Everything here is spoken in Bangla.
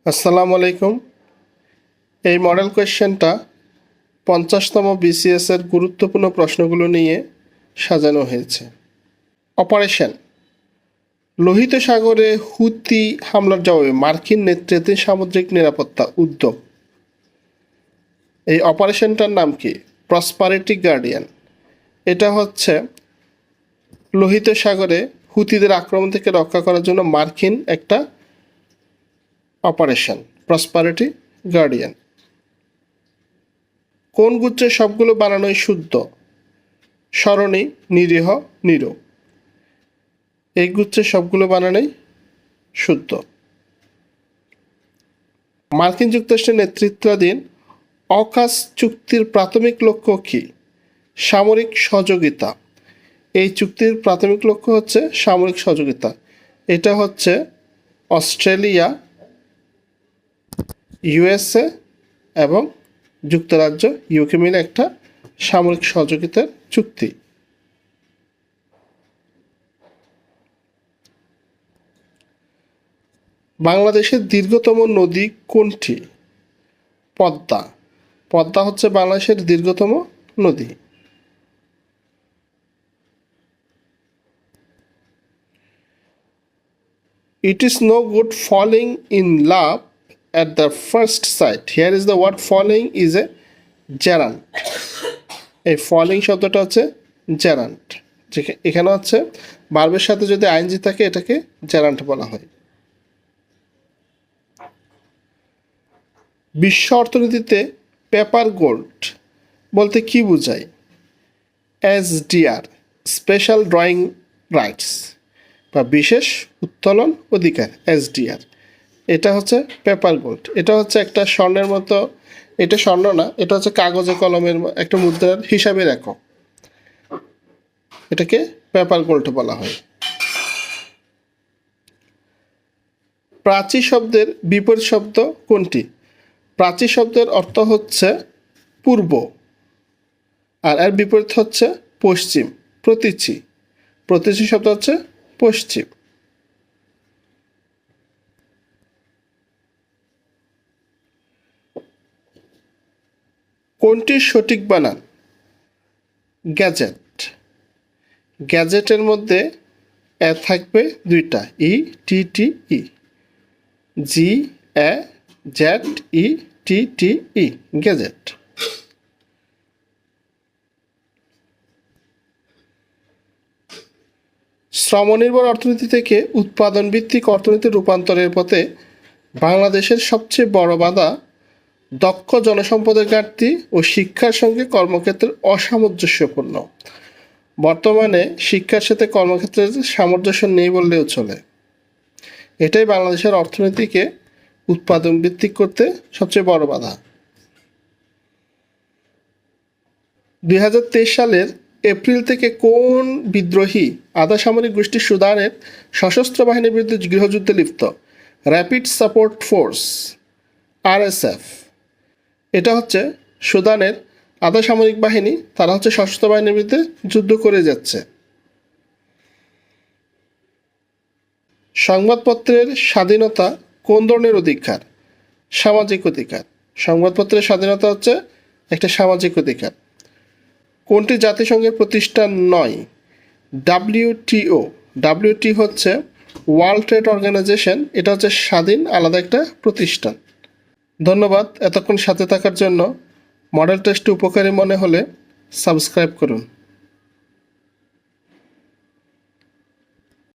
আসসালামু আলাইকুম। এই মডেল কোয়েশ্চেনটা 50তম BCS এর গুরুত্বপূর্ণ প্রশ্নগুলো নিয়ে সাজানো হয়েছে। অপারেশন: লোহিত সাগরে হুতি হামলার জবাবে মার্কিন নেতৃত্বে সামুদ্রিক নিরাপত্তা উদ্যোগ। এই অপারেশনটার নাম কি? Prosperity guardian. এটা হচ্ছে লোহিত সাগরে হুতিদের আক্রমণ থেকে রক্ষা করার জন্য মার্কিন একটা অপারেশন, প্রসপারিটি গার্ডিয়ান। কোন গুচ্ছের সবগুলো বানানোই শুদ্ধ? সরণি, নিরীহ, নিরো। এই গুচ্ছের সবগুলো বানানোই শুদ্ধ। মার্কিন যুক্তরাষ্ট্রের নেতৃত্বাধীন অকাস চুক্তির প্রাথমিক লক্ষ্য কি? সামরিক সহযোগিতা। এই চুক্তির প্রাথমিক লক্ষ্য হচ্ছে সামরিক সহযোগিতা। এটা হচ্ছে অস্ট্রেলিয়া, USA এবং যুক্তরাজ্য, UK মিলে একটা সামরিক সহযোগিতার চুক্তি। বাংলাদেশের দীর্ঘতম নদী কোনটি? পদ্মা। পদ্মা হচ্ছে বাংলাদেশের দীর্ঘতম নদী। It is no good falling in love at the first sight. Here is the word falling is a gerund. এই ফলিং শব্দটা হচ্ছে জেরান্ট। এখানে হচ্ছে ভার্বের সাথে যদি আইএনজি থাকে এটাকে জেরান্ট বলা হয়। বিশ্ব অর্থনীতিতে পেপার গোল্ড বলতে কি বোঝায়? SDR, স্পেশাল ড্রয়িং রাইটস বা বিশেষ উত্তোলন অধিকার, SDR। এটা হচ্ছে পেপার গোল্ড। এটা হচ্ছে একটা স্বর্ণের মতো, এটা স্বর্ণ না, এটা হচ্ছে কাগজে কলমের একটা মুদ্রার হিসাবে একক। এটাকে পেপার গোল্ড বলা হয়। প্রাচী শব্দের বিপরীত শব্দ কোনটি? প্রাচী শব্দের অর্থ হচ্ছে পূর্ব, আর এর বিপরীত হচ্ছে পশ্চিম। প্রতীচী, প্রতীচী শব্দ হচ্ছে পশ্চিম। কোনটির সঠিক বানান? গ্যাজেট। গ্যাজেটের মধ্যে এ থাকবে দুইটা, ETTE, GAZETE, গ্যাজেট। শ্রমনির্ভর অর্থনীতি থেকে উৎপাদন ভিত্তিক অর্থনীতির রূপান্তরের পথে বাংলাদেশের সবচেয়ে বড় বাধা দক্ষ জনসম্পদের ঘাটতি ও শিক্ষার সঙ্গে কর্মক্ষেত্রের অসামঞ্জস্যপূর্ণ। বর্তমানে শিক্ষার সাথে কর্মক্ষেত্রের সামঞ্জস্য নেই বললেও চলে। এটাই বাংলাদেশের অর্থনীতিকে উৎপাদন ভিত্তিক করতে সবচেয়ে বড় বাধা। 2023 সালের এপ্রিল থেকে কোন বিদ্রোহী আধা সামরিক গোষ্ঠী সুদানের সশস্ত্র বাহিনীর বিরুদ্ধে গৃহযুদ্ধে লিপ্ত? Rapid support force, RSF। এটা হচ্ছে সুদানের আধা সামরিক বাহিনী, তারা হচ্ছে সশস্ত্র বাহিনীর বিরুদ্ধে যুদ্ধ করে যাচ্ছে। সংবাদপত্রের স্বাধীনতা কোন ধরনের অধিকার? সামাজিক অধিকার। সংবাদপত্রের স্বাধীনতা হচ্ছে একটা সামাজিক অধিকার। কোনটি জাতিসংঘের প্রতিষ্ঠান নয়? WTO। WTO হচ্ছে ওয়ার্ল্ড ট্রেড অর্গানাইজেশন। এটা হচ্ছে স্বাধীন আলাদা একটা প্রতিষ্ঠান। ধন্যবাদ এতক্ষণ সাথে থাকার জন্য। মডেল টেস্টটি উপকারী মনে হলে সাবস্ক্রাইব করুন।